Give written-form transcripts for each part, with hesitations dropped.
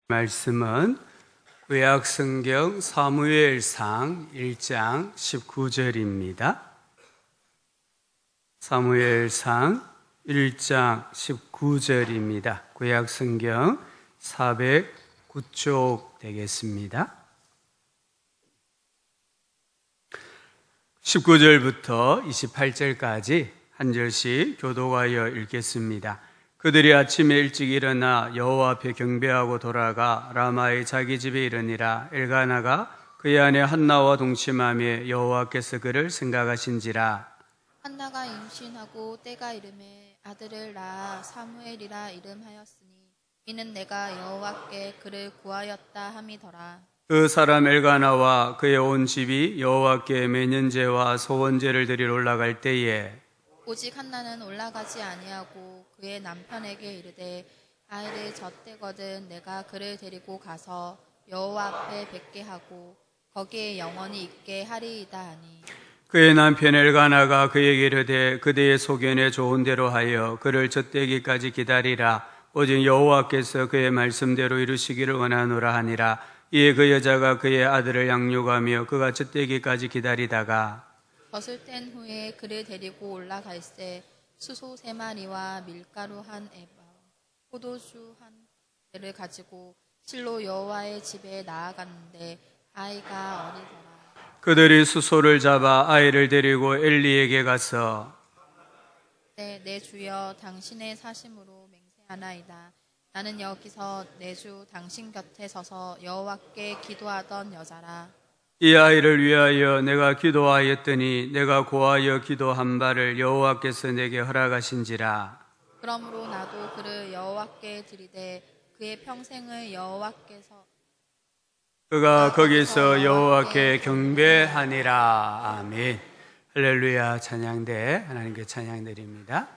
말씀은 구약성경 사무엘상 1장 19절입니다. 사무엘상 1장 19절입니다. 구약성경 409쪽 되겠습니다. 19절부터 28절까지 한 절씩 교독하여 읽겠습니다. 그들이 아침에 일찍 일어나 여호와 앞에 경배하고 돌아가 라마의 자기 집에 이르니라. 엘가나가 그의 아내 한나와 동침하며 여호와께서 그를 생각하신지라. 한나가 임신하고 때가 이름에 아들을 낳아 사무엘이라 이름하였으니 이는 내가 여호와께 그를 구하였다 함이더라. 그 사람 엘가나와 그의 온 집이 여호와께 매년제와 소원제를 드리러 올라갈 때에 오직 한나는 올라가지 아니하고 그의 남편에게 이르되 아이를 젖대거든 내가 그를 데리고 가서 여호와 앞에 뵙게 하고 거기에 영원히 있게 하리이다 하니 그의 남편 엘가나가 그에게 이르되 그대의 소견에 좋은 대로 하여 그를 젖대기까지 기다리라. 오직 여호와께서 그의 말씀대로 이루시기를 원하노라 하니라. 이에 그 여자가 그의 아들을 양육하며 그가 젖대기까지 기다리다가 젖을 뗀 후에 그를 데리고 올라갈새 수소 3마리와 밀가루 한 에바 포도주 한 대를 가지고 실로 여호와의 집에 나아갔는데 아이가 어리더라. 그들이 수소를 잡아 아이를 데리고 엘리에게 가서 내 주여 당신의 사심으로 맹세하나이다. 나는 여기서 내 주 당신 곁에 서서 여호와께 기도하던 여자라. 이 아이를 위하여 내가 기도하였더니 내가 고하여 기도한 바를 여호와께서 내게 허락하신지라. 그러므로 나도 그를 여호와께 드리되 그의 평생을 여호와께서 그가 거기서 여호와께 경배하니라. 아멘. 할렐루야. 찬양대 하나님께 찬양드립니다.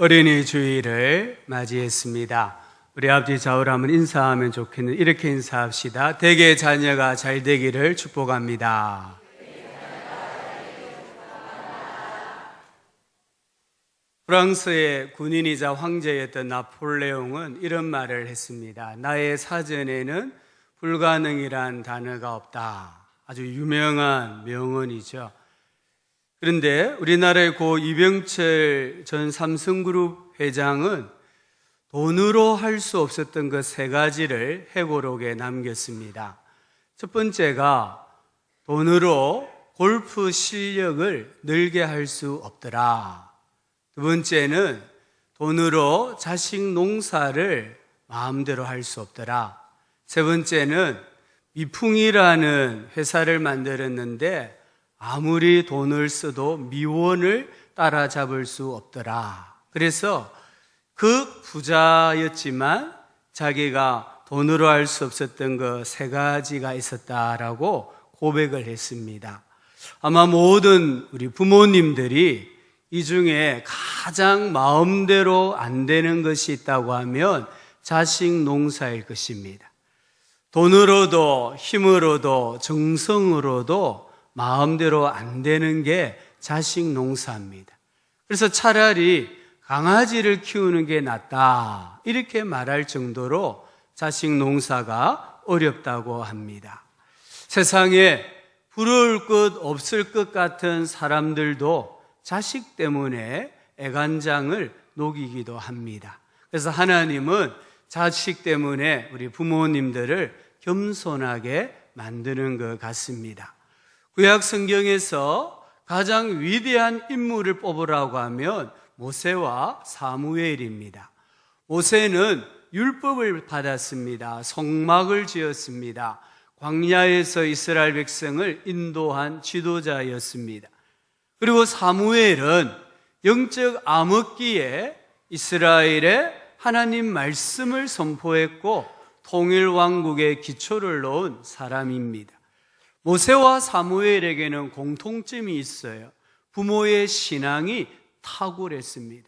어린이 주일을 맞이했습니다. 우리 아버지 좌우로 한번 인사하면 좋겠는데 이렇게 인사합시다. 대개 자녀가 잘 되기를 축복합니다. 프랑스의 군인이자 황제였던 나폴레옹은 이런 말을 했습니다. 나의 사전에는 불가능이란 단어가 없다. 아주 유명한 명언이죠. 그런데 우리나라의 고 이병철 전 삼성그룹 회장은 돈으로 할 수 없었던 그 세 가지를 해고록에 남겼습니다. 첫 번째가 돈으로 골프 실력을 늘게 할 수 없더라. 두 번째는 돈으로 자식 농사를 마음대로 할 수 없더라. 세 번째는 미풍이라는 회사를 만들었는데 아무리 돈을 써도 미원을 따라잡을 수 없더라. 그래서 그 부자였지만 자기가 돈으로 할 수 없었던 그 세 가지가 있었다라고 고백을 했습니다. 아마 모든 우리 부모님들이 이 중에 가장 마음대로 안 되는 것이 있다고 하면 자식 농사일 것입니다. 돈으로도 힘으로도 정성으로도 마음대로 안 되는 게 자식 농사입니다. 그래서 차라리 강아지를 키우는 게 낫다 이렇게 말할 정도로 자식 농사가 어렵다고 합니다. 세상에 부러울 것 없을 것 같은 사람들도 자식 때문에 애간장을 녹이기도 합니다. 그래서 하나님은 자식 때문에 우리 부모님들을 겸손하게 만드는 것 같습니다. 구약 성경에서 가장 위대한 인물을 뽑으라고 하면 모세와 사무엘입니다. 모세는 율법을 받았습니다. 성막을 지었습니다. 광야에서 이스라엘 백성을 인도한 지도자였습니다. 그리고 사무엘은 영적 암흑기에 이스라엘에 하나님 말씀을 선포했고 통일왕국의 기초를 놓은 사람입니다. 모세와 사무엘에게는 공통점이 있어요. 부모의 신앙이 탁월했습니다.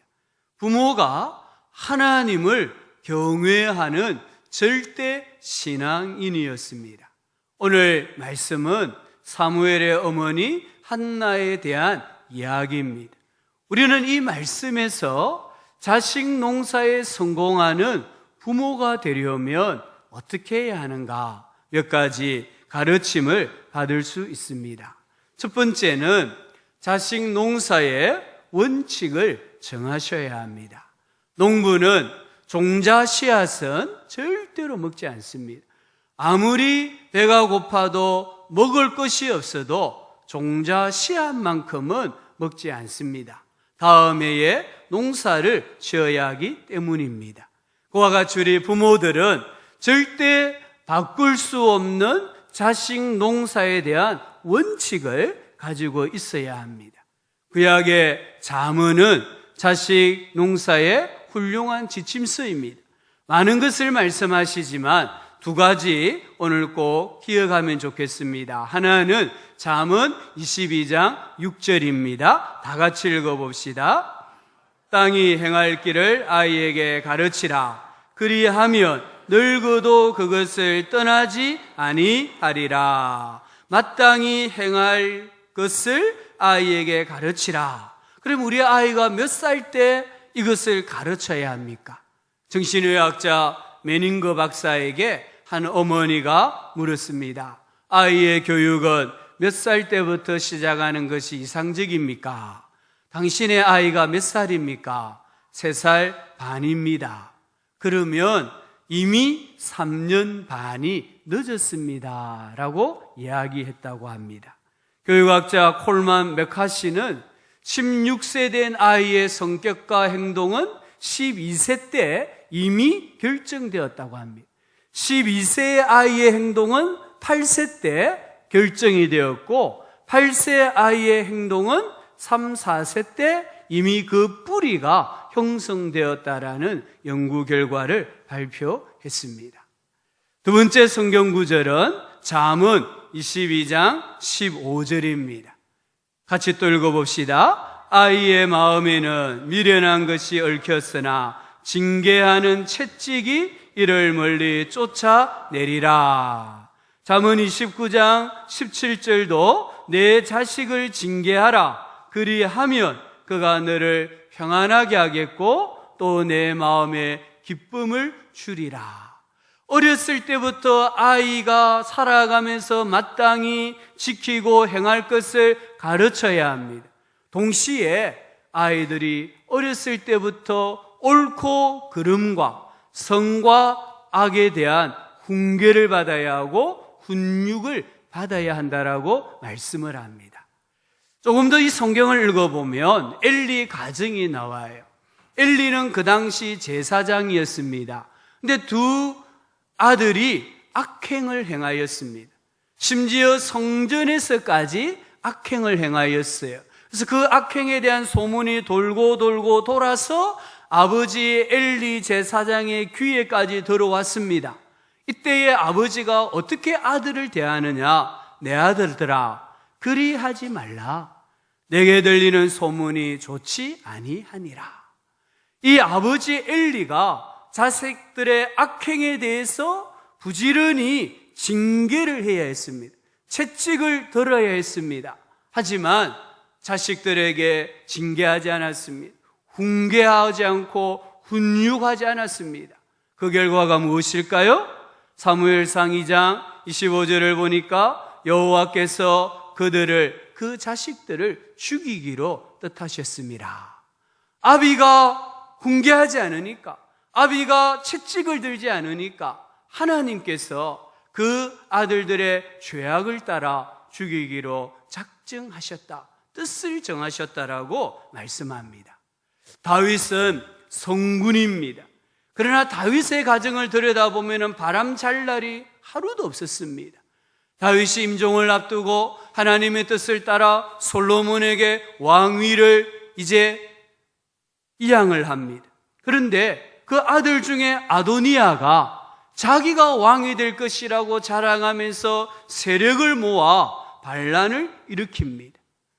부모가 하나님을 경외하는 절대 신앙인이었습니다. 오늘 말씀은 사무엘의 어머니 한나에 대한 이야기입니다. 우리는 이 말씀에서 자식 농사에 성공하는 부모가 되려면 어떻게 해야 하는가 몇 가지 가르침을 받을 수 있습니다. 첫 번째는 자식 농사의 원칙을 정하셔야 합니다. 농부는 종자 씨앗은 절대로 먹지 않습니다. 아무리 배가 고파도 먹을 것이 없어도 종자 씨앗만큼은 먹지 않습니다. 다음 해에 농사를 지어야 하기 때문입니다. 그와 같이 우리 부모들은 절대 바꿀 수 없는 자식 농사에 대한 원칙을 가지고 있어야 합니다. 구약의 잠언은 자식 농사의 훌륭한 지침서입니다. 많은 것을 말씀하시지만 두 가지 오늘 꼭 기억하면 좋겠습니다. 하나는 잠언 22장 6절입니다. 다 같이 읽어봅시다. 땅이 행할 길을 아이에게 가르치라. 그리하면 늙어도 그것을 떠나지 아니하리라. 마땅히 행할 것을 아이에게 가르치라. 그럼 우리 아이가 몇 살 때 이것을 가르쳐야 합니까? 정신의학자 메닝거 박사에게 한 어머니가 물었습니다. 아이의 교육은 몇 살 때부터 시작하는 것이 이상적입니까? 당신의 아이가 몇 살입니까? 3살 반입니다. 그러면 이미 3년 반이 늦었습니다 라고 이야기했다고 합니다. 교육학자 콜만 메카시는 16세 된 아이의 성격과 행동은 12세 때 이미 결정되었다고 합니다. 12세의 아이의 행동은 8세 때 결정이 되었고 8세 아이의 행동은 3, 4세 때 이미 그 뿌리가 형성되었다라는 연구 결과를 발표했습니다. 두 번째 성경 구절은 잠언 22장 15절입니다. 같이 또 읽어봅시다. 아이의 마음에는 미련한 것이 얽혔으나 징계하는 채찍이 이를 멀리 쫓아내리라. 잠언 29장 17절도 내 자식을 징계하라. 그리하면 그가 너를 평안하게 하겠고 또 내 마음에 기쁨을 주리라. 어렸을 때부터 아이가 살아가면서 마땅히 지키고 행할 것을 가르쳐야 합니다. 동시에 아이들이 어렸을 때부터 옳고 그름과 성과 악에 대한 훈계를 받아야 하고 훈육을 받아야 한다라고 말씀을 합니다. 조금 더 이 성경을 읽어보면 엘리 가정이 나와요. 엘리는 그 당시 제사장이었습니다. 근데 두 아들이 악행을 행하였습니다. 심지어 성전에서까지 악행을 행하였어요. 그래서 그 악행에 대한 소문이 돌고 돌아서 아버지 엘리 제사장의 귀에까지 들어왔습니다. 이때에 아버지가 어떻게 아들을 대하느냐? 내 아들들아, 그리하지 말라. 내게 들리는 소문이 좋지 아니하니라. 이 아버지 엘리가 자식들의 악행에 대해서 부지런히 징계를 해야 했습니다. 채찍을 들어야 했습니다. 하지만 자식들에게 징계하지 않았습니다. 훈계하지 않고 훈육하지 않았습니다. 그 결과가 무엇일까요? 사무엘상 2장 25절을 보니까 여호와께서 그 자식들을 죽이기로 뜻하셨습니다. 아비가 훈계하지 않으니까, 아비가 채찍을 들지 않으니까 하나님께서 그 아들들의 죄악을 따라 죽이기로 작정하셨다, 뜻을 정하셨다라고 말씀합니다. 다윗은 성군입니다. 그러나 다윗의 가정을 들여다보면 바람 잘 날이 하루도 없었습니다. 다윗이 임종을 앞두고 하나님의 뜻을 따라 솔로몬에게 왕위를 이제 이양을 합니다. 그런데 그 아들 중에 아도니아가 자기가 왕이 될 것이라고 자랑하면서 세력을 모아 반란을 일으킵니다.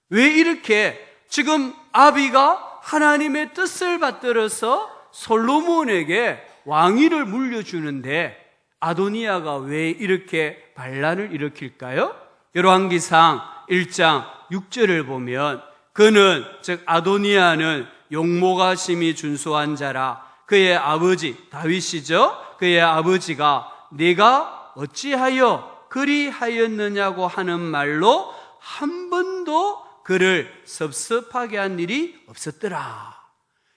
왜 이렇게 지금 아비가 하나님의 뜻을 받들어서 솔로몬에게 왕위를 물려주는데 아도니아가 왜 이렇게 반란을 일으킬까요? 열왕기상 1장 6절을 보면 그는, 즉 아도니아는 용모가 심히 준수한 자라. 그의 아버지 다윗이죠. 그의 아버지가 네가 어찌하여 그리하였느냐고 하는 말로 한 번도 그를 섭섭하게 한 일이 없었더라.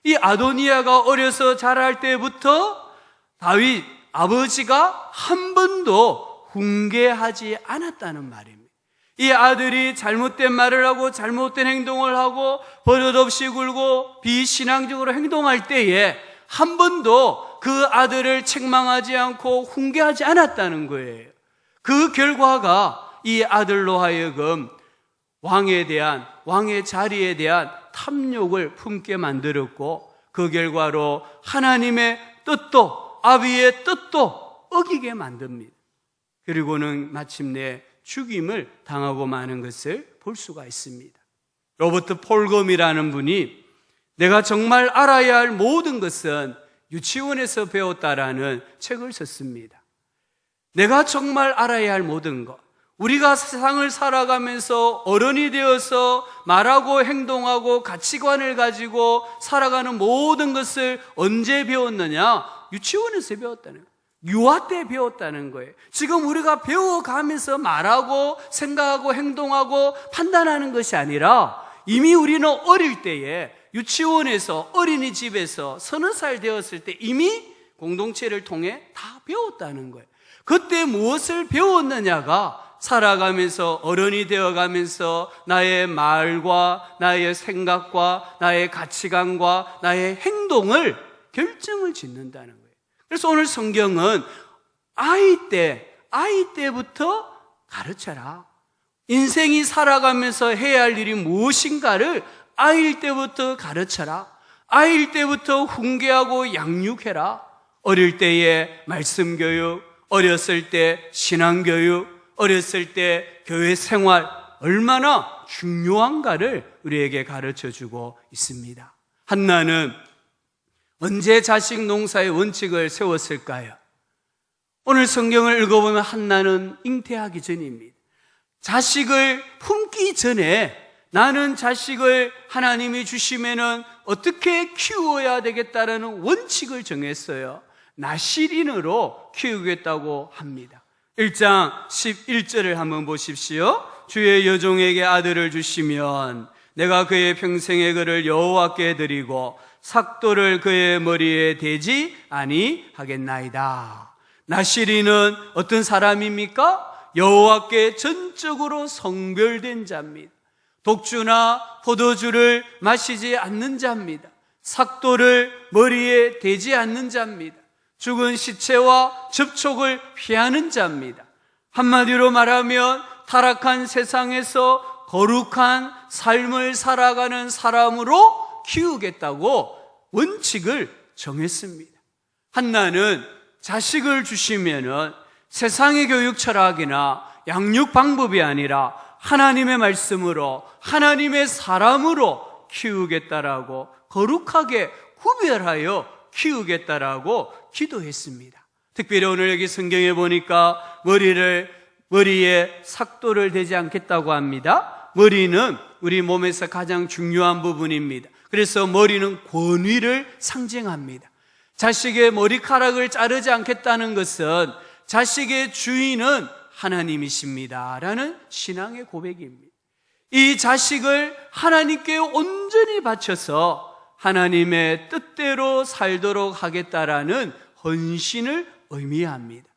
이 아도니아가 어려서 자랄 때부터 다윗 아버지가 한 번도 훈계하지 않았다는 말입니다. 이 아들이 잘못된 말을 하고 잘못된 행동을 하고 버릇없이 굴고 비신앙적으로 행동할 때에 한 번도 그 아들을 책망하지 않고 훈계하지 않았다는 거예요. 그 결과가 이 아들로 하여금 왕의 자리에 대한 탐욕을 품게 만들었고 그 결과로 하나님의 뜻도 아비의 뜻도 어기게 만듭니다. 그리고는 마침내 죽임을 당하고 마는 것을 볼 수가 있습니다. 로버트 폴검이라는 분이 내가 정말 알아야 할 모든 것은 유치원에서 배웠다라는 책을 썼습니다. 내가 정말 알아야 할 모든 것, 우리가 세상을 살아가면서 어른이 되어서 말하고 행동하고 가치관을 가지고 살아가는 모든 것을 언제 배웠느냐? 유치원에서 배웠다는 거예요. 유아 때 배웠다는 거예요. 지금 우리가 배워가면서 말하고 생각하고 행동하고 판단하는 것이 아니라 이미 우리는 어릴 때에 유치원에서 어린이집에서 서너 살 되었을 때 이미 공동체를 통해 다 배웠다는 거예요. 그때 무엇을 배웠느냐가 살아가면서 어른이 되어가면서 나의 말과 나의 생각과 나의 가치관과 나의 행동을 결정을 짓는다는 거예요. 그래서 오늘 성경은 아이 때부터 가르쳐라. 인생이 살아가면서 해야 할 일이 무엇인가를 아이일 때부터 가르쳐라. 아이일 때부터 훈계하고 양육해라. 어릴 때에 말씀 교육, 어렸을 때 신앙 교육, 어렸을 때 교회 생활, 얼마나 중요한가를 우리에게 가르쳐 주고 있습니다. 한나는 언제 자식 농사의 원칙을 세웠을까요? 오늘 성경을 읽어보면 한나는 잉태하기 전입니다. 자식을 품기 전에 나는 자식을 하나님이 주시면은 어떻게 키워야 되겠다라는 원칙을 정했어요. 나실인으로 키우겠다고 합니다. 1장 11절을 한번 보십시오. 주의 여종에게 아들을 주시면 내가 그의 평생의 그를 여호와께 드리고 삭도를 그의 머리에 대지 아니하겠나이다. 나실인은 어떤 사람입니까? 여호와께 전적으로 성별된 자입니다. 독주나 포도주를 마시지 않는 자입니다. 삭도를 머리에 대지 않는 자입니다. 죽은 시체와 접촉을 피하는 자입니다. 한마디로 말하면 타락한 세상에서 거룩한 삶을 살아가는 사람으로 키우겠다고 원칙을 정했습니다. 한나는 자식을 주시면은 세상의 교육 철학이나 양육 방법이 아니라 하나님의 말씀으로 하나님의 사람으로 키우겠다라고 거룩하게 구별하여 키우겠다라고 기도했습니다. 특별히 오늘 여기 성경에 보니까 머리에 삭도를 대지 않겠다고 합니다. 머리는 우리 몸에서 가장 중요한 부분입니다. 그래서 머리는 권위를 상징합니다. 자식의 머리카락을 자르지 않겠다는 것은 자식의 주인은 하나님이십니다 라는 신앙의 고백입니다. 이 자식을 하나님께 온전히 바쳐서 하나님의 뜻대로 살도록 하겠다라는 헌신을 의미합니다.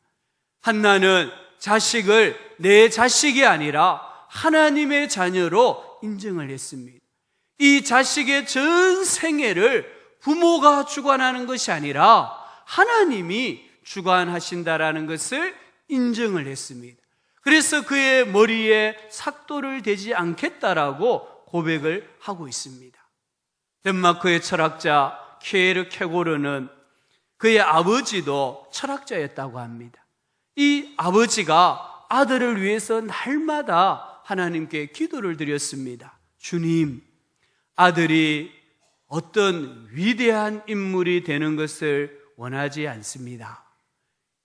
한나는 자식을 내 자식이 아니라 하나님의 자녀로 인정을 했습니다. 이 자식의 전 생애를 부모가 주관하는 것이 아니라 하나님이 주관하신다라는 것을 인정을 했습니다. 그래서 그의 머리에 삭도를 대지 않겠다라고 고백을 하고 있습니다. 덴마크의 철학자 키에르 케고르는 그의 아버지도 철학자였다고 합니다. 이 아버지가 아들을 위해서 날마다 하나님께 기도를 드렸습니다. 주님, 아들이 어떤 위대한 인물이 되는 것을 원하지 않습니다.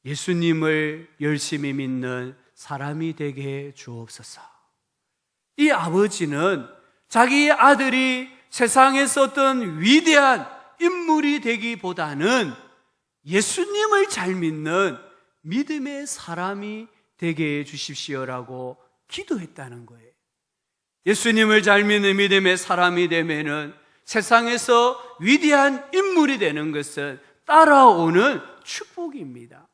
예수님을 열심히 믿는 사람이 되게 주옵소서. 이 아버지는 자기 아들이 세상에서 어떤 위대한 인물이 되기보다는 예수님을 잘 믿는 믿음의 사람이 되게 해 주십시오라고 기도했다는 거예요. 예수님을 잘 믿는 믿음의 사람이 되면은 세상에서 위대한 인물이 되는 것은 따라오는 축복입니다.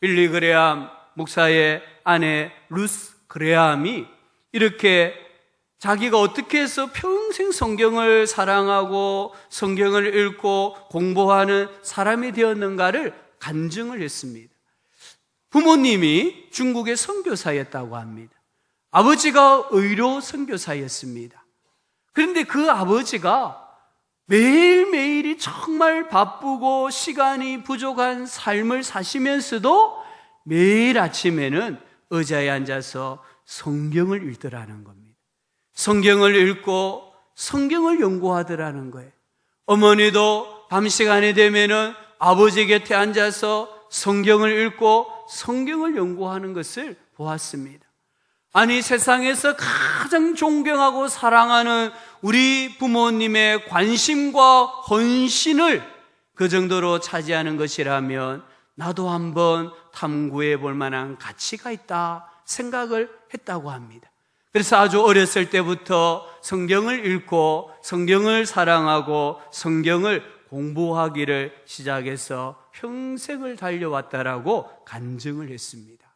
빌리 그레함 목사의 아내 루스 그레함이 이렇게 자기가 어떻게 해서 평생 성경을 사랑하고 성경을 읽고 공부하는 사람이 되었는가를 간증을 했습니다. 부모님이 중국의 선교사였다고 합니다. 아버지가 의료 선교사였습니다. 그런데 그 아버지가 매일매일이 정말 바쁘고 시간이 부족한 삶을 사시면서도 매일 아침에는 의자에 앉아서 성경을 읽더라는 겁니다. 성경을 읽고 성경을 연구하더라는 거예요. 어머니도 밤 시간이 되면은 아버지 곁에 앉아서 성경을 읽고 성경을 연구하는 것을 보았습니다. 아니, 세상에서 가장 존경하고 사랑하는 우리 부모님의 관심과 헌신을 그 정도로 차지하는 것이라면 나도 한번 탐구해 볼 만한 가치가 있다 생각을 했다고 합니다. 그래서 아주 어렸을 때부터 성경을 읽고 성경을 사랑하고 성경을 공부하기를 시작해서 평생을 달려왔다라고 간증을 했습니다.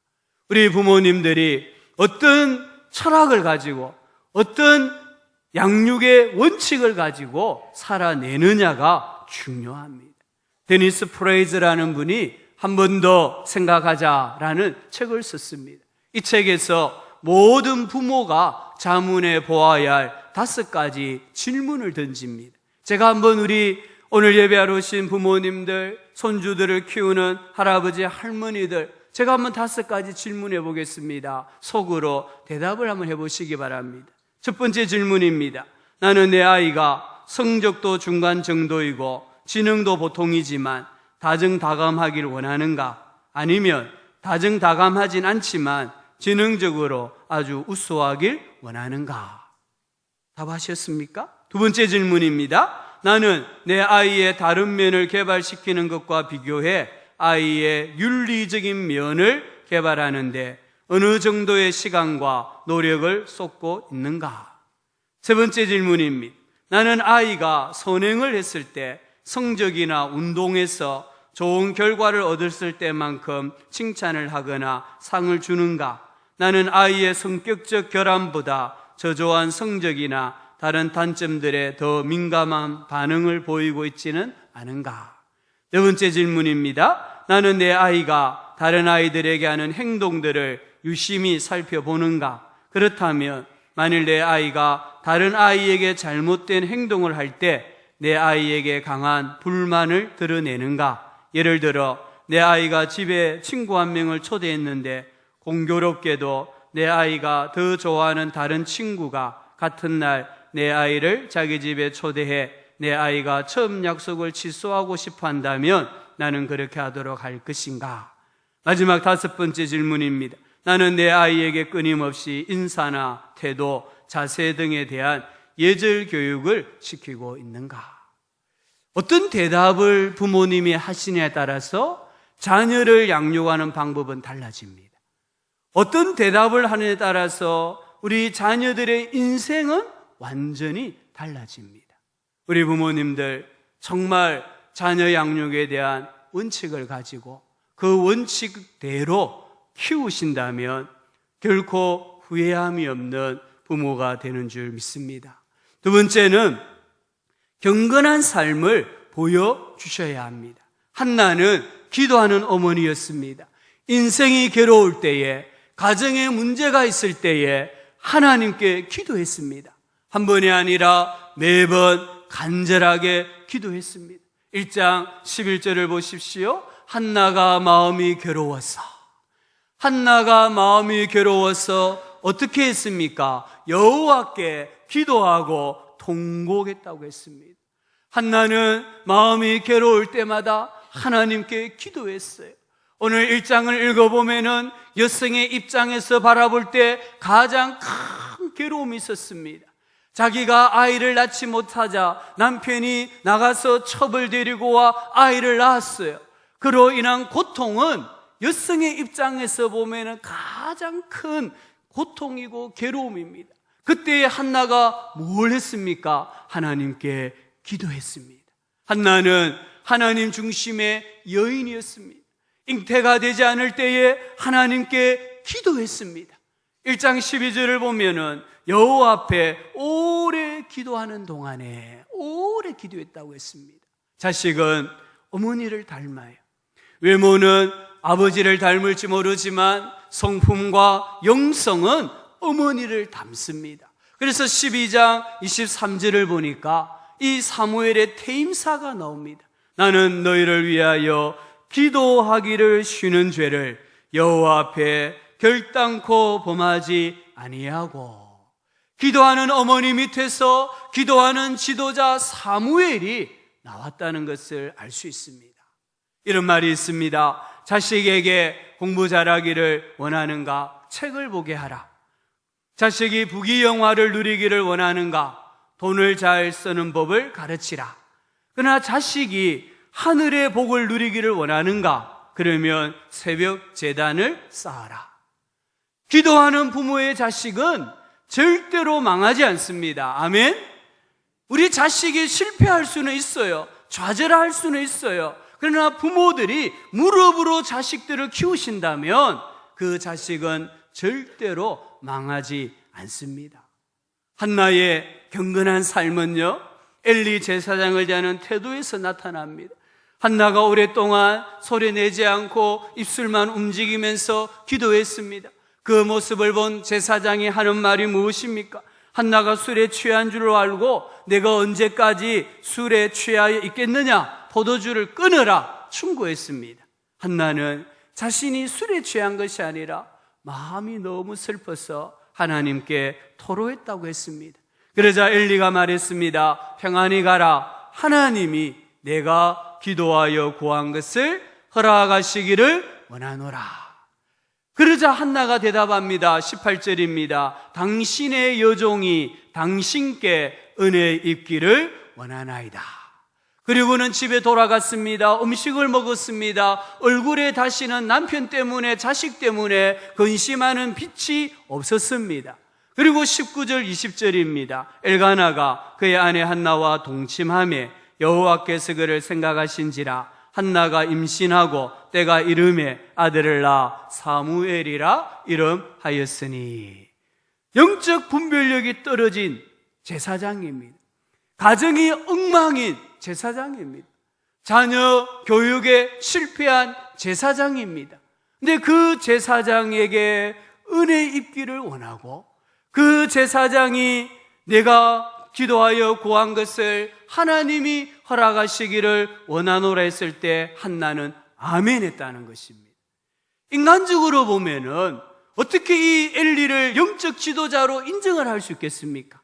우리 부모님들이 어떤 철학을 가지고 어떤 양육의 원칙을 가지고 살아내느냐가 중요합니다. 데니스 프레이즈라는 분이 한 번 더 생각하자라는 책을 썼습니다. 이 책에서 모든 부모가 자문해 보아야 할 5가지 질문을 던집니다. 제가 한번 우리 오늘 예배하러 오신 부모님들, 손주들을 키우는 할아버지, 할머니들 제가 한번 5가지 질문해 보겠습니다. 속으로 대답을 한번 해보시기 바랍니다. 첫 번째 질문입니다. 나는 내 아이가 성적도 중간 정도이고 지능도 보통이지만 다정다감하기를 원하는가? 아니면 다정다감하진 않지만 지능적으로 아주 우수하길 원하는가? 답하셨습니까? 두 번째 질문입니다. 나는 내 아이의 다른 면을 개발시키는 것과 비교해 아이의 윤리적인 면을 개발하는데 어느 정도의 시간과 노력을 쏟고 있는가? 세 번째 질문입니다. 나는 아이가 선행을 했을 때 성적이나 운동에서 좋은 결과를 얻었을 때만큼 칭찬을 하거나 상을 주는가? 나는 아이의 성격적 결함보다 저조한 성적이나 다른 단점들에 더 민감한 반응을 보이고 있지는 않은가? 네 번째 질문입니다. 나는 내 아이가 다른 아이들에게 하는 행동들을 유심히 살펴보는가? 그렇다면 만일 내 아이가 다른 아이에게 잘못된 행동을 할 때 내 아이에게 강한 불만을 드러내는가? 예를 들어 내 아이가 집에 친구 한 명을 초대했는데 공교롭게도 내 아이가 더 좋아하는 다른 친구가 같은 날 내 아이를 자기 집에 초대해 내 아이가 처음 약속을 취소하고 싶어 한다면 나는 그렇게 하도록 할 것인가? 마지막 5번째 질문입니다. 나는 내 아이에게 끊임없이 인사나 태도, 자세 등에 대한 예절 교육을 시키고 있는가? 어떤 대답을 부모님이 하시냐에 따라서 자녀를 양육하는 방법은 달라집니다. 어떤 대답을 하느냐에 따라서 우리 자녀들의 인생은 완전히 달라집니다. 우리 부모님들 정말 자녀 양육에 대한 원칙을 가지고 그 원칙대로 키우신다면 결코 후회함이 없는 부모가 되는 줄 믿습니다. 두 번째는 경건한 삶을 보여주셔야 합니다. 한나는 기도하는 어머니였습니다. 인생이 괴로울 때에, 가정에 문제가 있을 때에 하나님께 기도했습니다. 한 번이 아니라 매번 간절하게 기도했습니다. 1장 11절을 보십시오. 한나가 마음이 괴로워서 어떻게 했습니까? 여호와께 기도하고 통곡했다고 했습니다. 한나는 마음이 괴로울 때마다 하나님께 기도했어요. 오늘 1장을 읽어보면은 여성의 입장에서 바라볼 때 가장 큰 괴로움이 있었습니다. 자기가 아이를 낳지 못하자 남편이 나가서 첩을 데리고 와 아이를 낳았어요. 그로 인한 고통은 여성의 입장에서 보면 가장 큰 고통이고 괴로움입니다. 그때 한나가 뭘 했습니까? 하나님께 기도했습니다. 한나는 하나님 중심의 여인이었습니다. 잉태가 되지 않을 때에 하나님께 기도했습니다. 1장 12절을 보면은 여호와 앞에 오래 기도하는 동안에 오래 기도했다고 했습니다. 자식은 어머니를 닮아요. 외모는 아버지를 닮을지 모르지만 성품과 영성은 어머니를 닮습니다. 그래서 12장 23절을 보니까 이 사무엘의 퇴임사가 나옵니다. 나는 너희를 위하여 기도하기를 쉬는 죄를 여호와 앞에 결단코 범하지 아니하고, 기도하는 어머니 밑에서 기도하는 지도자 사무엘이 나왔다는 것을 알 수 있습니다. 이런 말이 있습니다. 자식에게 공부 잘하기를 원하는가? 책을 보게 하라. 자식이 부귀영화를 누리기를 원하는가? 돈을 잘 쓰는 법을 가르치라. 그러나 자식이 하늘의 복을 누리기를 원하는가? 그러면 새벽 제단을 쌓아라. 기도하는 부모의 자식은 절대로 망하지 않습니다. 아멘? 우리 자식이 실패할 수는 있어요. 좌절할 수는 있어요. 그러나 부모들이 무릎으로 자식들을 키우신다면 그 자식은 절대로 망하지 않습니다. 한나의 경건한 삶은요, 엘리 제사장을 대하는 태도에서 나타납니다. 한나가 오랫동안 소리내지 않고 입술만 움직이면서 기도했습니다. 그 모습을 본 제사장이 하는 말이 무엇입니까? 한나가 술에 취한 줄 알고 내가 언제까지 술에 취하여 있겠느냐? 포도주를 끊으라 충고했습니다. 한나는 자신이 술에 취한 것이 아니라 마음이 너무 슬퍼서 하나님께 토로했다고 했습니다. 그러자 엘리가 말했습니다. 평안히 가라. 하나님이 내가 기도하여 구한 것을 허락하시기를 원하노라. 그러자 한나가 대답합니다. 18절입니다. 당신의 여종이 당신께 은혜 입기를 원하나이다. 그리고는 집에 돌아갔습니다. 음식을 먹었습니다. 얼굴에 다시는 남편 때문에 자식 때문에 근심하는 빛이 없었습니다. 그리고 19절 20절입니다. 엘가나가 그의 아내 한나와 동침하며 여호와께서 그를 생각하신지라 한나가 임신하고 때가 이름에 아들을 낳아 사무엘이라 이름하였으니. 영적 분별력이 떨어진 제사장입니다. 가정이 엉망인 제사장입니다. 자녀 교육에 실패한 제사장입니다. 근데 그 제사장에게 은혜 입기를 원하고 그 제사장이 내가 기도하여 구한 것을 하나님이 허락하시기를 원하노라 했을 때 한나는 아멘 했다는 것입니다. 인간적으로 보면은 어떻게 이 엘리를 영적 지도자로 인정을 할 수 있겠습니까?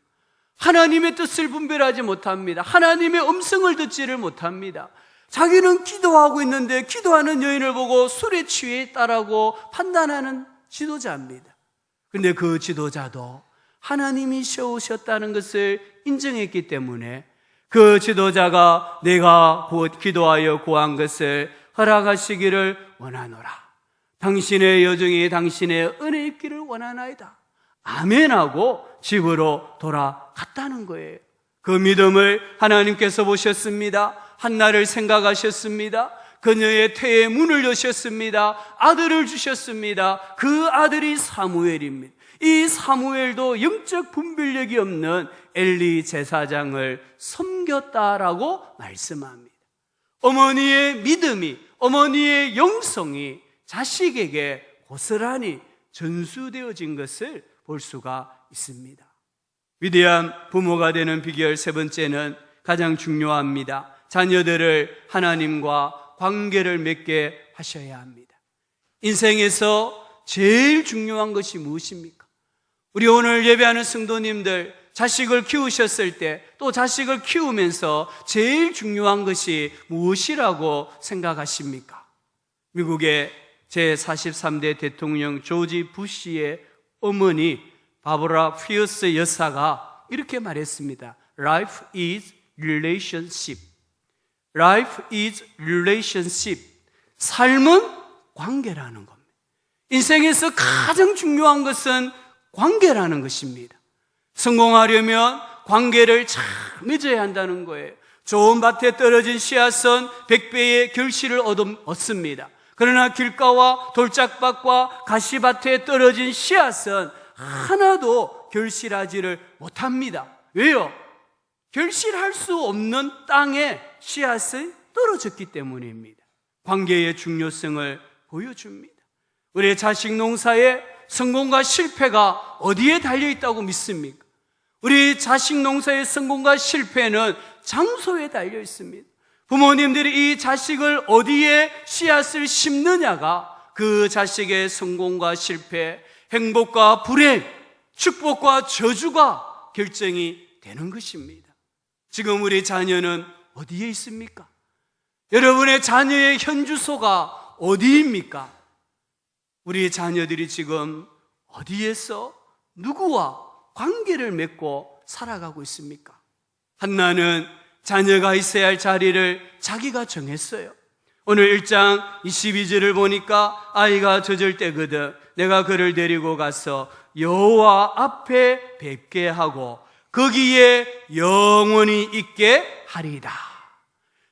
하나님의 뜻을 분별하지 못합니다. 하나님의 음성을 듣지를 못합니다. 자기는 기도하고 있는데 기도하는 여인을 보고 술에 취해 있다라고 판단하는 지도자입니다. 그런데 그 지도자도 하나님이 세우셨다는 것을 인정했기 때문에 그 지도자가 내가 기도하여 구한 것을 허락하시기를 원하노라. 당신의 여종이 당신의 은혜 입기를 원하나이다. 아멘하고 집으로 돌아갔다는 거예요. 그 믿음을 하나님께서 보셨습니다. 한나를 생각하셨습니다. 그녀의 태의 문을 여셨습니다. 아들을 주셨습니다. 그 아들이 사무엘입니다. 이 사무엘도 영적 분별력이 없는 엘리 제사장을 섬겼다라고 말씀합니다. 어머니의 믿음이, 어머니의 영성이 자식에게 고스란히 전수되어진 것을 볼 수가 있습니다. 위대한 부모가 되는 비결 세 번째는 가장 중요합니다. 자녀들을 하나님과 관계를 맺게 하셔야 합니다. 인생에서 제일 중요한 것이 무엇입니까? 우리 오늘 예배하는 성도님들, 자식을 키우셨을 때 또 자식을 키우면서 제일 중요한 것이 무엇이라고 생각하십니까? 미국의 제43대 대통령 조지 부시의 어머니 바브라 피어스 여사가 이렇게 말했습니다. Life is relationship. Life is relationship. 삶은 관계라는 겁니다. 인생에서 가장 중요한 것은 관계라는 것입니다. 성공하려면 관계를 잘 맺어야 한다는 거예요. 좋은 밭에 떨어진 씨앗은 100배의 결실을 얻습니다. 그러나 길가와 돌짝밭과 가시밭에 떨어진 씨앗은 하나도 결실하지를 못합니다. 왜요? 결실할 수 없는 땅에 씨앗이 떨어졌기 때문입니다. 관계의 중요성을 보여줍니다. 우리의 자식 농사의 성공과 실패가 어디에 달려있다고 믿습니까? 우리 자식 농사의 성공과 실패는 장소에 달려있습니다. 부모님들이 이 자식을 어디에 씨앗을 심느냐가 그 자식의 성공과 실패, 행복과 불행, 축복과 저주가 결정이 되는 것입니다. 지금 우리 자녀는 어디에 있습니까? 여러분의 자녀의 현주소가 어디입니까? 우리 자녀들이 지금 어디에서 누구와 관계를 맺고 살아가고 있습니까? 한나는 자녀가 있어야 할 자리를 자기가 정했어요. 오늘 1장 22절을 보니까 아이가 젖을 때거든 내가 그를 데리고 가서 여호와 앞에 뵙게 하고 거기에 영원히 있게 하리이다.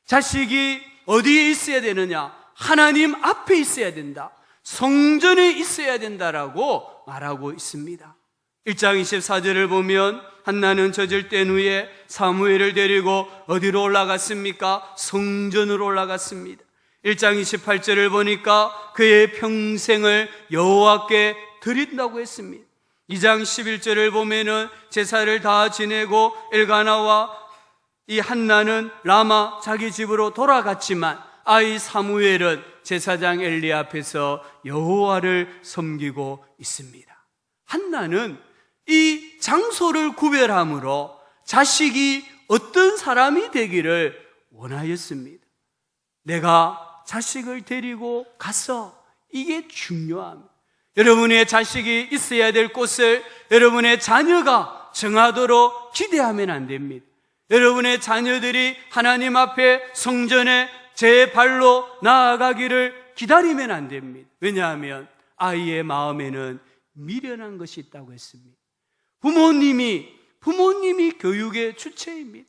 자식이 어디에 있어야 되느냐? 하나님 앞에 있어야 된다. 성전에 있어야 된다라고 말하고 있습니다. 1장 24절을 보면 한나는 젖을 뗀 후에 사무엘을 데리고 어디로 올라갔습니까? 성전으로 올라갔습니다. 1장 28절을 보니까 그의 평생을 여호와께 드린다고 했습니다. 2장 11절을 보면은 제사를 다 지내고 엘가나와 이 한나는 라마 자기 집으로 돌아갔지만 아이 사무엘은 제사장 엘리 앞에서 여호와를 섬기고 있습니다. 한나는 이 장소를 구별함으로 자식이 어떤 사람이 되기를 원하였습니다. 내가 자식을 데리고 가서 이게 중요합니다. 여러분의 자식이 있어야 될 곳을 여러분의 자녀가 정하도록 기대하면 안 됩니다. 여러분의 자녀들이 하나님 앞에 성전에 제 발로 나아가기를 기다리면 안 됩니다. 왜냐하면 아이의 마음에는 미련한 것이 있다고 했습니다. 부모님이 교육의 주체입니다.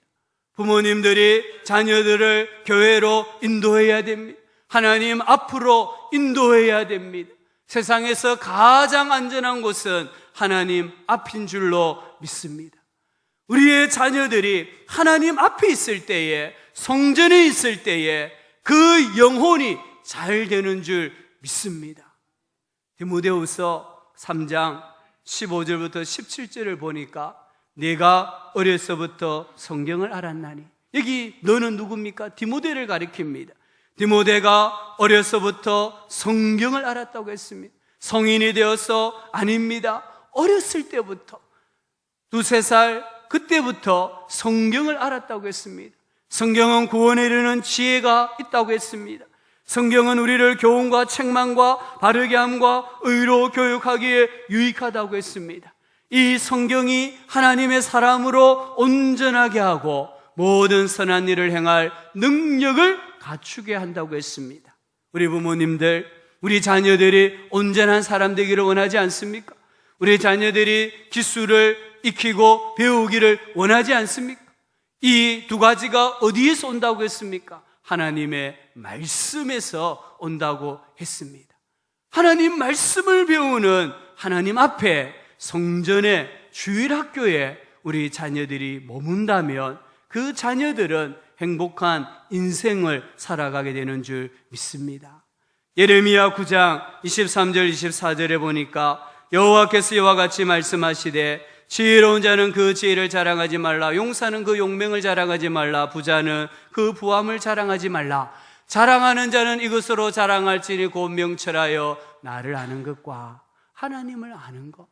부모님들이 자녀들을 교회로 인도해야 됩니다. 하나님 앞으로 인도해야 됩니다. 세상에서 가장 안전한 곳은 하나님 앞인 줄로 믿습니다. 우리의 자녀들이 하나님 앞에 있을 때에, 성전에 있을 때에 그 영혼이 잘 되는 줄 믿습니다. 디모데후서 3장 15절부터 17절을 보니까 내가 어려서부터 성경을 알았나니, 여기 너는 누굽니까? 디모데를 가리킵니다. 디모데가 어려서부터 성경을 알았다고 했습니다. 성인이 되어서 아닙니다. 어렸을 때부터, 2-3살 그때부터 성경을 알았다고 했습니다. 성경은 구원에 이르는 지혜가 있다고 했습니다. 성경은 우리를 교훈과 책망과 바르게 함과 의로 교육하기에 유익하다고 했습니다. 이 성경이 하나님의 사람으로 온전하게 하고 모든 선한 일을 행할 능력을 갖추게 한다고 했습니다. 우리 부모님들, 우리 자녀들이 온전한 사람 되기를 원하지 않습니까? 우리 자녀들이 기술을 익히고 배우기를 원하지 않습니까? 이 두 가지가 어디에서 온다고 했습니까? 하나님의 말씀에서 온다고 했습니다. 하나님 말씀을 배우는 하나님 앞에, 성전에, 주일학교에 우리 자녀들이 머문다면 그 자녀들은 행복한 인생을 살아가게 되는 줄 믿습니다. 예레미야 9장 23절 24절에 보니까 여호와께서 이와 같이 말씀하시되 지혜로운 자는 그 지혜를 자랑하지 말라, 용사는 그 용맹을 자랑하지 말라, 부자는 그 부함을 자랑하지 말라. 자랑하는 자는 이것으로 자랑할지니 곧 명철하여 나를 아는 것과 하나님을 아는 것,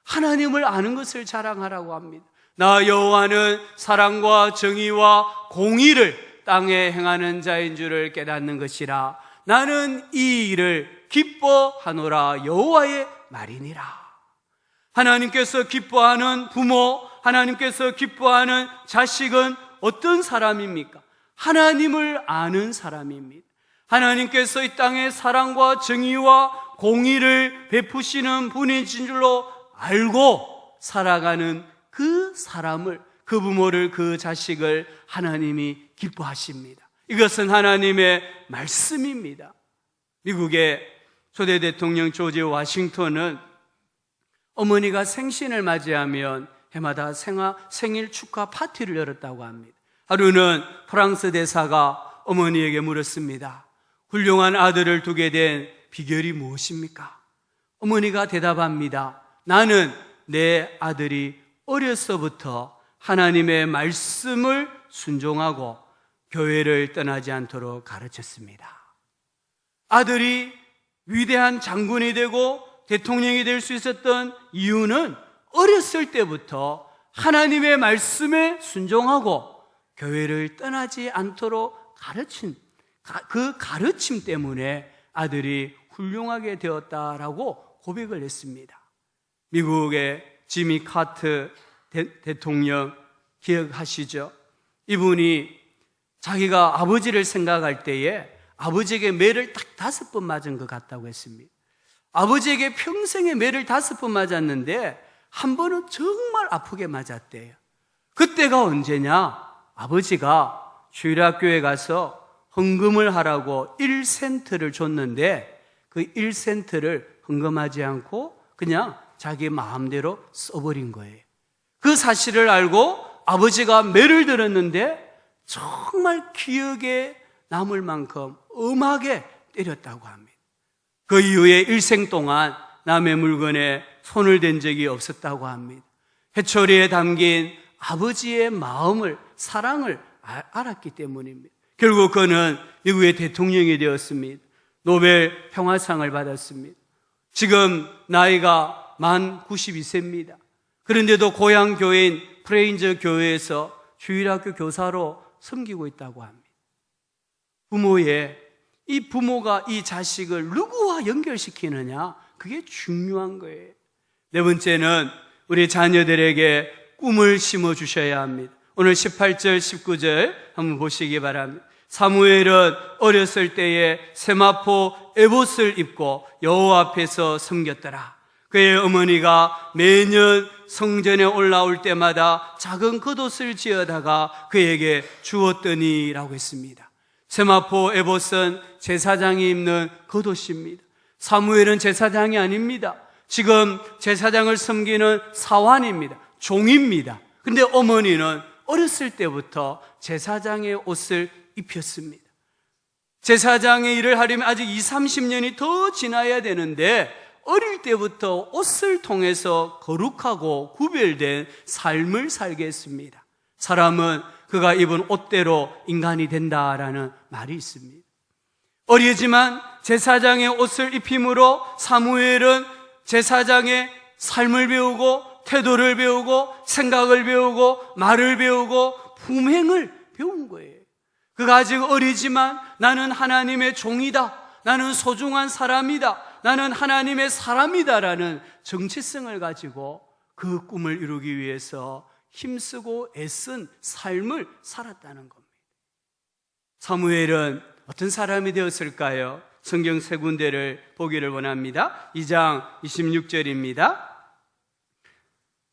하나님을 아는 것을 자랑하라고 합니다. 나 여호와는 사랑과 정의와 공의를 땅에 행하는 자인 줄을 깨닫는 것이라. 나는 이 일을 기뻐하노라. 여호와의 말이니라. 하나님께서 기뻐하는 부모, 하나님께서 기뻐하는 자식은 어떤 사람입니까? 하나님을 아는 사람입니다. 하나님께서 이 땅에 사랑과 정의와 공의를 베푸시는 분인 줄로 알고 살아가는 그 사람을, 그 부모를, 그 자식을 하나님이 기뻐하십니다. 이것은 하나님의 말씀입니다. 미국의 초대 대통령 조지 워싱턴은 어머니가 생신을 맞이하면 해마다 생일 축하 파티를 열었다고 합니다. 하루는 프랑스 대사가 어머니에게 물었습니다. 훌륭한 아들을 두게 된 비결이 무엇입니까? 어머니가 대답합니다. 나는 내 아들이 어려서부터 하나님의 말씀을 순종하고 교회를 떠나지 않도록 가르쳤습니다. 아들이 위대한 장군이 되고 대통령이 될 수 있었던 이유는 어렸을 때부터 하나님의 말씀에 순종하고 교회를 떠나지 않도록 가르친 그 가르침 때문에 아들이 훌륭하게 되었다라고 고백을 했습니다. 미국의 지미 카터 대통령 기억하시죠? 이분이 자기가 아버지를 생각할 때에 아버지에게 매를 딱 5번 맞은 것 같다고 했습니다. 아버지에게 평생에 매를 5번 맞았는데 한 번은 정말 아프게 맞았대요. 그때가 언제냐? 아버지가 주일학교에 가서 헌금을 하라고 1센트를 줬는데 그 1센트를 헌금하지 않고 그냥 자기 마음대로 써버린 거예요. 그 사실을 알고 아버지가 매를 들었는데 정말 기억에 남을 만큼 엄하게 때렸다고 합니다. 그 이후에 일생 동안 남의 물건에 손을 댄 적이 없었다고 합니다. 회초리에 담긴 아버지의 마음을, 사랑을 알았기 때문입니다. 결국 그는 미국의 대통령이 되었습니다. 노벨 평화상을 받았습니다. 지금 나이가 만 92세입니다. 그런데도 고향 교회인 프레인저 교회에서 주일학교 교사로 섬기고 있다고 합니다. 이 부모가 이 자식을 누구와 연결시키느냐, 그게 중요한 거예요. 네 번째는 우리 자녀들에게 꿈을 심어 주셔야 합니다. 오늘 18절, 19절 한번 보시기 바랍니다. 사무엘은 어렸을 때에 세마포 에봇을 입고 여호와 앞에서 섬겼더라. 그의 어머니가 매년 성전에 올라올 때마다 작은 겉옷을 지어다가 그에게 주었더니라고 했습니다. 세마포 에봇은 제사장이 입는 겉옷입니다. 사무엘은 제사장이 아닙니다. 지금 제사장을 섬기는 사환입니다. 종입니다. 근데 어머니는 어렸을 때부터 제사장의 옷을 입혔습니다. 제사장의 일을 하려면 아직 20, 30년이 더 지나야 되는데 어릴 때부터 옷을 통해서 거룩하고 구별된 삶을 살게 했습니다. 사람은 그가 입은 옷대로 인간이 된다라는 말이 있습니다. 어리지만 제사장의 옷을 입힘으로 사무엘은 제사장의 삶을 배우고 태도를 배우고 생각을 배우고 말을 배우고 품행을 배운 거예요. 그가 아직 어리지만 나는 하나님의 종이다, 나는 소중한 사람이다, 나는 하나님의 사람이다라는 정체성을 가지고 그 꿈을 이루기 위해서 힘쓰고 애쓴 삶을 살았다는 겁니다. 사무엘은 어떤 사람이 되었을까요? 성경 세 군데를 보기를 원합니다. 2장 26절입니다.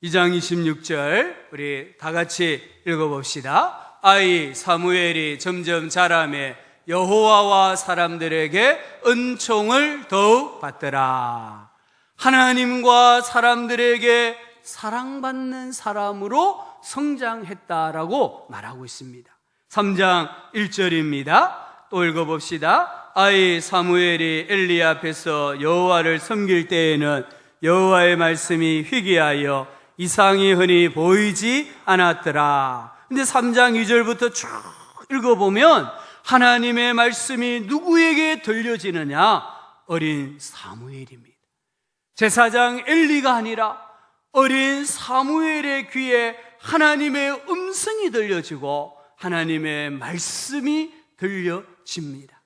2장 26절 우리 다 같이 읽어봅시다. 아이 사무엘이 점점 자라매 여호와와 사람들에게 은총을 더욱 받더라. 하나님과 사람들에게 사랑받는 사람으로 성장했다라고 말하고 있습니다. 3장 1절입니다. 또 읽어봅시다. 아이 사무엘이 엘리 앞에서 여호와를 섬길 때에는 여호와의 말씀이 희귀하여 이상이 흔히 보이지 않았더라. 근데 3장 2절부터 쭉 읽어보면 하나님의 말씀이 누구에게 들려지느냐? 어린 사무엘입니다. 제사장 엘리가 아니라 어린 사무엘의 귀에 하나님의 음성이 들려지고 하나님의 말씀이 들려집니다.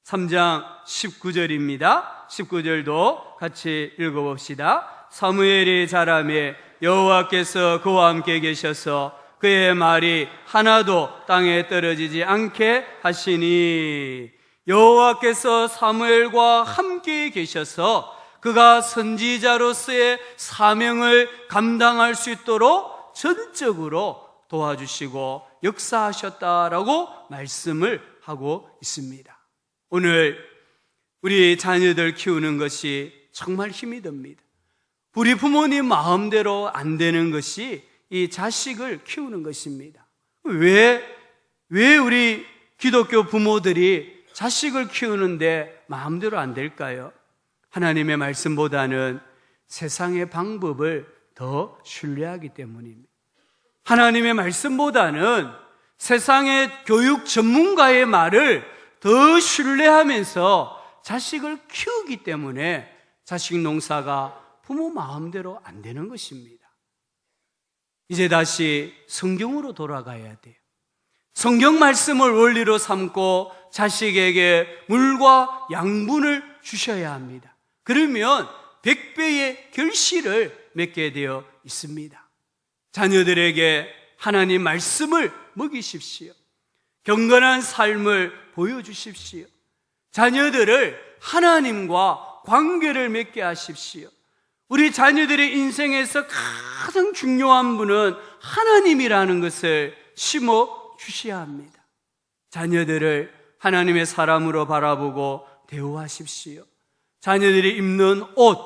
3장 19절입니다. 19절도 같이 읽어봅시다. 사무엘이 자라매 여호와께서 그와 함께 계셔서 그의 말이 하나도 땅에 떨어지지 않게 하시니 여호와께서 사무엘과 함께 계셔서 그가 선지자로서의 사명을 감당할 수 있도록 전적으로 도와주시고 역사하셨다라고 말씀을 하고 있습니다. 오늘 우리 자녀들 키우는 것이 정말 힘이 듭니다. 우리 부모님 마음대로 안 되는 것이 이 자식을 키우는 것입니다. 왜 우리 기독교 부모들이 자식을 키우는데 마음대로 안 될까요? 하나님의 말씀보다는 세상의 방법을 더 신뢰하기 때문입니다. 하나님의 말씀보다는 세상의 교육 전문가의 말을 더 신뢰하면서 자식을 키우기 때문에 자식 농사가 부모 마음대로 안 되는 것입니다. 이제 다시 성경으로 돌아가야 돼요. 성경 말씀을 원리로 삼고 자식에게 물과 양분을 주셔야 합니다. 그러면 100배의 결실을 맺게 되어 있습니다. 자녀들에게 하나님 말씀을 먹이십시오. 경건한 삶을 보여주십시오. 자녀들을 하나님과 관계를 맺게 하십시오. 우리 자녀들의 인생에서 가장 중요한 분은 하나님이라는 것을 심어 주셔야 합니다. 자녀들을 하나님의 사람으로 바라보고 대우하십시오. 자녀들이 입는 옷,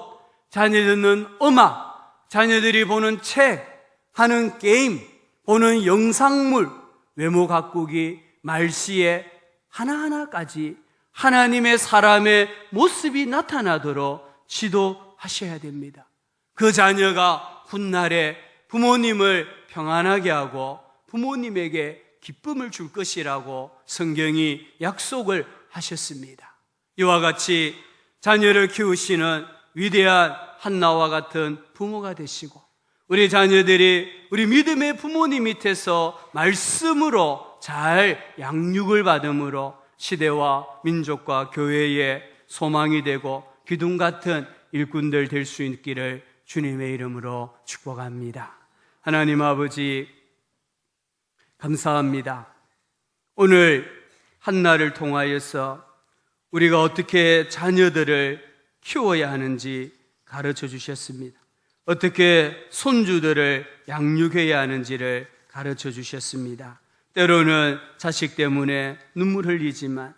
자녀들이 듣는 음악, 자녀들이 보는 책, 하는 게임, 보는 영상물, 외모 가꾸기, 말씨에 하나하나까지 하나님의 사람의 모습이 나타나도록 지도하셔야 됩니다. 그 자녀가 훗날에 부모님을 평안하게 하고 부모님에게 기쁨을 줄 것이라고 성경이 약속을 하셨습니다. 이와 같이 자녀를 키우시는 위대한 한나와 같은 부모가 되시고, 우리 자녀들이 우리 믿음의 부모님 밑에서 말씀으로 잘 양육을 받음으로 시대와 민족과 교회의 소망이 되고 기둥 같은 일꾼들 될 수 있기를 주님의 이름으로 축복합니다. 하나님 아버지, 감사합니다. 오늘 한나를 통하여서 우리가 어떻게 자녀들을 키워야 하는지 가르쳐 주셨습니다. 어떻게 손주들을 양육해야 하는지를 가르쳐 주셨습니다. 때로는 자식 때문에 눈물 흘리지만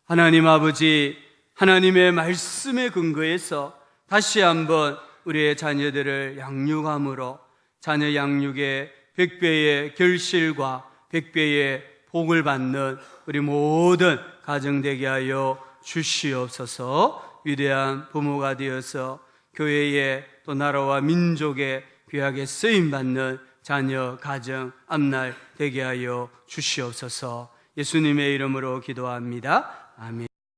하나님 아버지, 하나님의 말씀에 근거해서 다시 한번 우리의 자녀들을 양육함으로 자녀 양육의 100배의 결실과 100배의 복을 받는 우리 모든 가정 되게 하여 주시옵소서. 위대한 부모가 되어서 교회의 또 나라와 민족의 귀하게 쓰임받는 자녀, 가정, 앞날 되게 하여 주시옵소서. 예수님의 이름으로 기도합니다. 아멘.